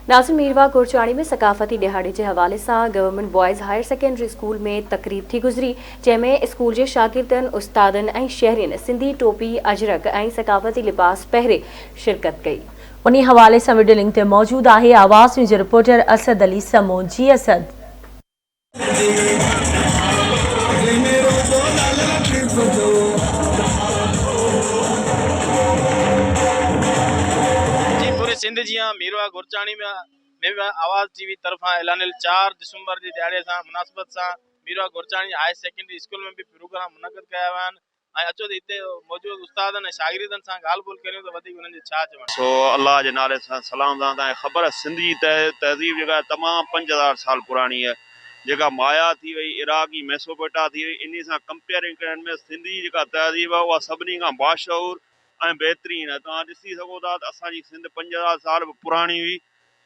नाज़िम मीरवा गुरचाणी में सकाफ़ती दिहाड़े के हवाले से government boys higher secondary school में तकरीब थी गुजरी, जैमें स्कूल के शागिर्दन, उस्तादन और शहरियन सिंधी टोपी, अजरक और सकाफ़ती लिबास पहरे शिरकत कई। उन्हीं हवाले से वीडियो लिंक ते मौजूद है आवाज़ न्यूज़ रिपोर्टर असद अली समो। जी असद। पूरे सिंध जी मीरवा गुरचाणी में आवाज़ टीवी तरफा ऐलानियल 4 दिसंबर की दिहाड़े से मुनासिबत से मीरवा गुरचाणी हायर सेकेंडरी स्कूल में भी प्रोग्राम मुनक़द किया हुआ अचो तो इतने मौजूद उस्तादन शागिर्दन से गाल बोल करियो तो वधिक उन्हनि छा चवण। सो अल्लाह के नाले से सलाम दादा खबर है सिंध की तहजीब जगह तमाम 5000 साल पुरानी है जगह माया थी वही इराकी मेसोपोटा थी वही इन से कंपेयरिंग करण में सिंधी जगह तहजीब है वह सभी का बाशऊर और बेहतरीन है। तुम ॾिसी सको था असांजी सिंध 5000 साल पुरानी हुई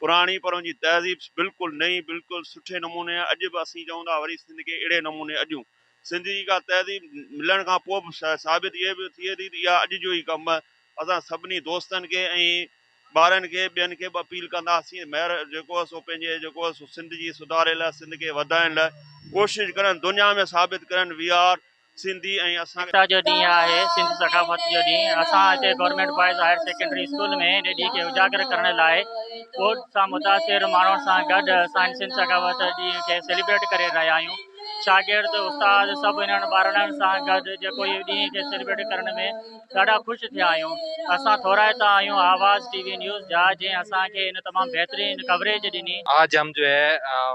पुरानी पर उनकी तहजीब बिल्कुल नई बिल्कुल सुठे नमूने अज भी असी चवंदा वरी सिंध के अड़े नमूने अजू सिंधी का तहजीब मिलण का साबित ये भी थिए थी या अज जो ही कम है। असां सभिनी दोस्तनि खे ऐं ॿारनि खे ॿियनि खे बि अपील कंदासीं महिर जेको आहे सो पंहिंजे जेको आहे सो सिंध जी सुधारे लाइ सिंध खे वधाइण लाइ कोशिशि करनि दुनिया में साबित करनि वी आर सिंधी ऐं असां जो ॾींहुं आहे सिंध सकाफ़त जो ॾींहुं असां हिते government boys higher secondary school में हिन ॾींहं खे उजागर करण लाइ कोर्ट सां मुतासिर माण्हुनि सां गॾु असां सिंध सकाफ़त ॾींहं खे सेलिब्रेट करे रहिया आहियूं। शागिर्द उस्ताद सभु इन्हनि ॿारनि सां गॾु जेको इहो ॾींहं खे सेलिब्रेट करण में ॾाढा ख़ुशि थिया आहियूं। असां थोराइता आहियूं आवाज़ टीवी न्यूज़ जा जंहिं असांखे इन तमामु बहितरीन कवरेज ॾिनी। आज हम जो है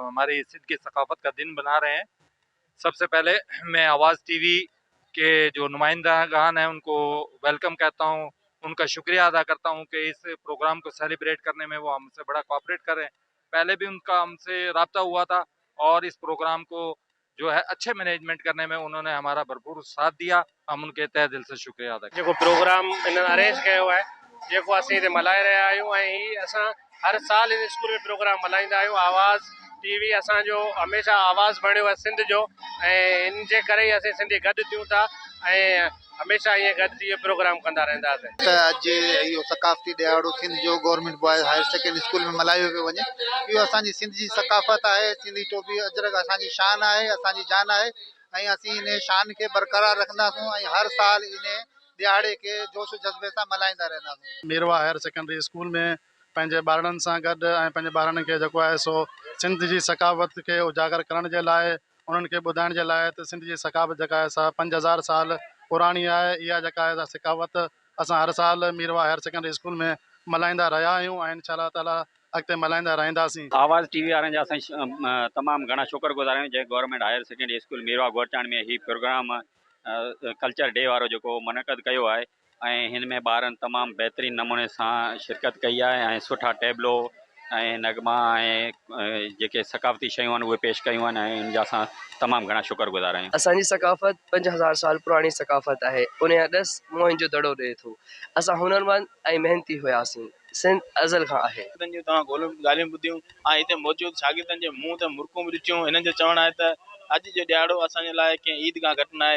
हमारी सिंध की सकाफत का दिन बना रहे हैं। सबसे पहले मैं आवाज़ टीवी के जो नुमाइंदागान हैं उनको वेलकम कहता हूँ, उनका शुक्रिया अदा करता हूँ कि इस प्रोग्राम को सेलिब्रेट करने में वो हमसे बड़ा कोऑपरेट कर रहे हैं। पहले भी उनका हमसे रब्ता हुआ था और इस प्रोग्राम को जो है अच्छे मैनेजमेंट करने में उन्होंने हमारा भरपूर साथ दिया। हम उनके तहे दिल से शुक्रिया अदा जो प्रोग्राम इन्होंने अरेंज किया है जो असीं हिते मल्हाए रहिया आहियूं ऐं ही असां हर साल इन स्कूल में प्रोग्राम मल्हाईंदा आहियूं। आवाज़ टीवी असांजो हमेशह आवाज़ बणियो आहे सिंध जो ऐं इन जे करे ई असीं सिंधी गॾु थियूं था ऐं हमेशह ईअं गॾु थी प्रोग्राम कंदा रहंदासीं। अॼु इहो सकाफ़ती ॾियारो सिंध जो government boys higher secondary school में मल्हायो पियो वञे। इहो असांजी सिंध जी सकाफ़त आहे, सिंधी टोपी अजरक असांजी शान आहे, असांजी जान आहे ऐं असीं इन शान खे बरक़रार रखंदासूं ऐं हर साल इन दिहाड़े के जोश जज्बे सां मल्हाईंदा रहंदासीं। मीरवा हायर सेकेंडरी स्कूल में पंहिंजे ॿारनि सां गॾु ऐं पंहिंजे ॿारनि खे जेको आहे सो सिंध जी सकाफ़त खे उजागर करण जे लाइ उन्हनि खे ॿुधाइण जे लाइ त सिंध जी सकाफ़त जेका आहे सा 5000 साल पुरानी आहे। इहा जेका आहे सकाफ़त असां हर साल मीरवा हायर सेकेंडरी स्कूल में मल्हाईंदा रहिया आहियूं ऐं इंशाअल्लाह ताला अॻिते मल्हाईंदा रहंदासीं। आवाज़ टीवी वारनि जा असां तमामु घणा शुक्रगुज़ार आहियूं जंहिं गवर्नमेंट हायर सेकेंडरी स्कूल मीरवा गुरचाणी में ही प्रोग्राम कल्चर डे वारो जेको मुनक़द कयो आहे ऐं हिन में ॿारनि तमामु बहितरीन नमूने सां शिरकत कई आहे ऐं सुठा टेबलो ऐं नगमा ऐं जेके सकाफ़ती शयूं आहिनि उहे पेश कयूं आहिनि ऐं इन जा असां तमामु घणा शुक्रगुज़ार आहियूं। असांजी सकाफ़त 5000 साल पुरानी सकाफ़त आहे। उन जा 10 मोहन जो दड़ो ॾिए थो। असां हुनरमंद ऐं मेहनती हुआसीं। सिंध अज़ल खां आहे। तव्हां ॻाल्हियूं ॿुधियूं ऐं हिते मौजूदु शागिर्दनि जे मुंहं ते मुर्कूं बि ॾिठियूं। हिननि जो चवणु आहे त अॼु जो ॾियारो असांजे लाइ कंहिं ईद खां घटि न आहे।